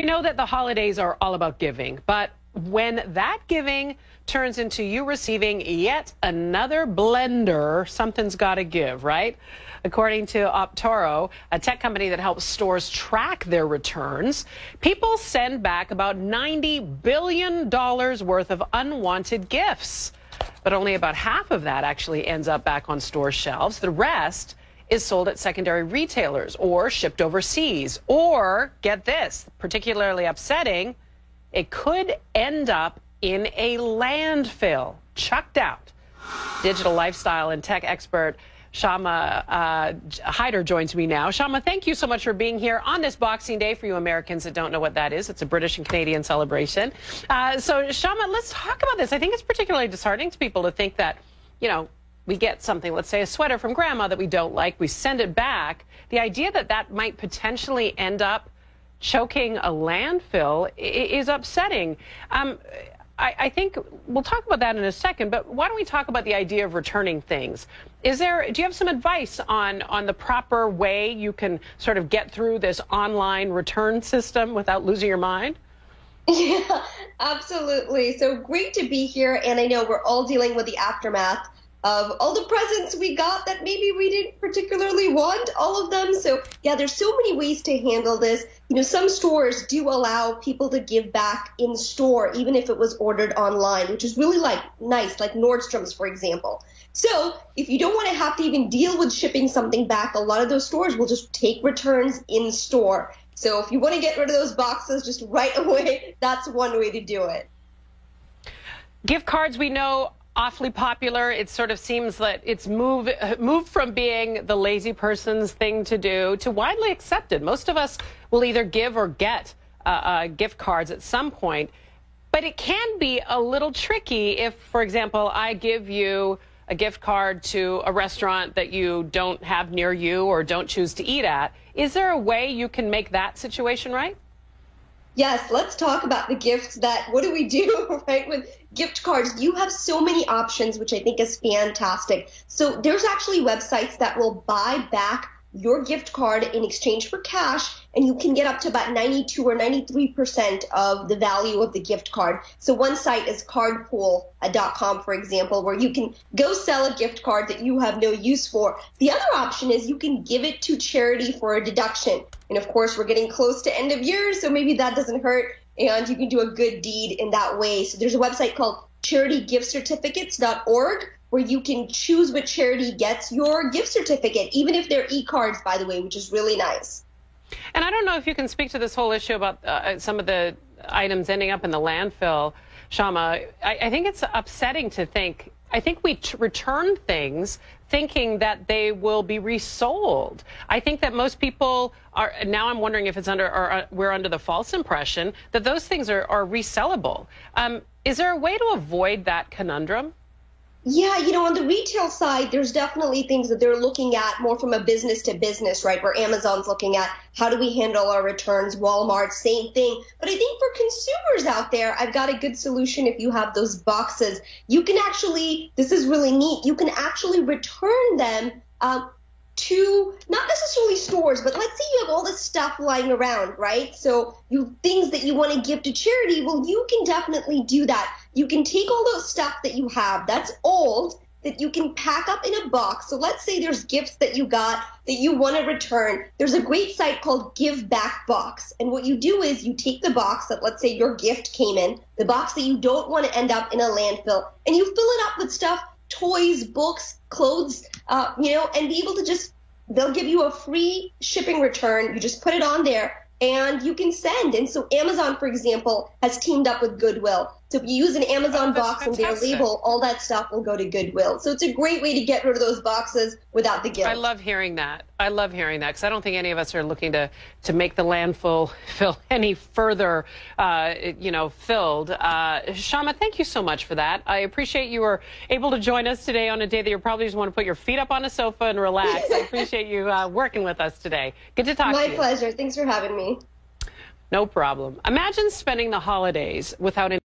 We know that the holidays are all about giving, but when that giving turns into you receiving yet another blender, something's got to give, right? According to Optoro, a tech company that helps stores track their returns, people send back about $90 billion worth of unwanted gifts. But only about half of that actually ends up back on store shelves. The rest is sold at secondary retailers or shipped overseas. Or, get this, particularly upsetting, it could end up in a landfill, chucked out. Digital lifestyle and tech expert Shama Hyder joins me now. Shama, thank you so much for being here on this Boxing Day. For you Americans that don't know what that is, it's a British and Canadian celebration. So, Shama, let's talk about this. I think it's particularly disheartening to people to think that, you know, we get something, let's say a sweater from grandma that we don't like, we send it back. The idea that that might potentially end up choking a landfill is upsetting. I think we'll talk about that in a second, but why don't we talk about the idea of returning things? Do you have some advice on the proper way you can sort of get through this online return system without losing your mind? Yeah, absolutely. So great to be here. And I know we're all dealing with the aftermath of all the presents we got that maybe we didn't particularly want, all of them. So yeah, there's so many ways to handle this. You know, some stores do allow people to give back in store, even if it was ordered online, which is really nice, like Nordstrom's, for example. So if you don't want to have to even deal with shipping something back, a lot of those stores will just take returns in store. So if you want to get rid of those boxes just right away, that's one way to do it. Gift cards, we know, awfully popular. It sort of seems that it's moved from being the lazy person's thing to do to widely accepted. Most of us will either give or get gift cards at some point. But it can be a little tricky if, for example, I give you a gift card to a restaurant that you don't have near you or don't choose to eat at. Is there a way you can make that situation right? Yes, let's talk about the gifts what do we do, right, with gift cards? You have so many options, which I think is fantastic. So there's actually websites that will buy back your gift card in exchange for cash, and you can get up to about 92 or 93% of the value of the gift card. So one site is cardpool.com, for example, where you can go sell a gift card that you have no use for. The other option is you can give it to charity for a deduction. And of course, we're getting close to end of year, so maybe that doesn't hurt, and you can do a good deed in that way. So there's a website called charitygiftcertificates.org where you can choose what charity gets your gift certificate, even if they're e-cards, by the way, which is really nice. And I don't know if you can speak to this whole issue about some of the items ending up in the landfill, Shama. I think it's upsetting to think. I think we return things thinking that they will be resold. I think that most people are, now I'm wondering if it's we're under the false impression that those things are resellable. Is there a way to avoid that conundrum? Yeah, you know, on the retail side, there's definitely things that they're looking at more from a business to business, right? Where Amazon's looking at how do we handle our returns, Walmart, same thing. But I think for consumers out there, I've got a good solution if you have those boxes. You can actually, this is really neat, you can actually return them to not necessarily stores, but let's say you have all this stuff lying around, right? So things that you want to give to charity, well, you can definitely do that. You can take all those stuff that you have that's old that you can pack up in a box. So let's say there's gifts that you got that you want to return. There's a great site called Give Back Box. And what you do is you take the box that, let's say, your gift came in, the box that you don't want to end up in a landfill, and you fill it up with stuff, toys, books, clothes, and be able to they'll give you a free shipping return. You just put it on there and you can send. And so Amazon, for example, has teamed up with Goodwill. So if you use an Amazon box and their label, all that stuff will go to Goodwill. So it's a great way to get rid of those boxes without the guilt. I love hearing that. I love hearing that because I don't think any of us are looking to make the landfill fill any further, filled. Shama, thank you so much for that. I appreciate you were able to join us today on a day that you probably just want to put your feet up on a sofa and relax. I appreciate you working with us today. Good to talk to you. My pleasure. Thanks for having me. No problem. Imagine spending the holidays without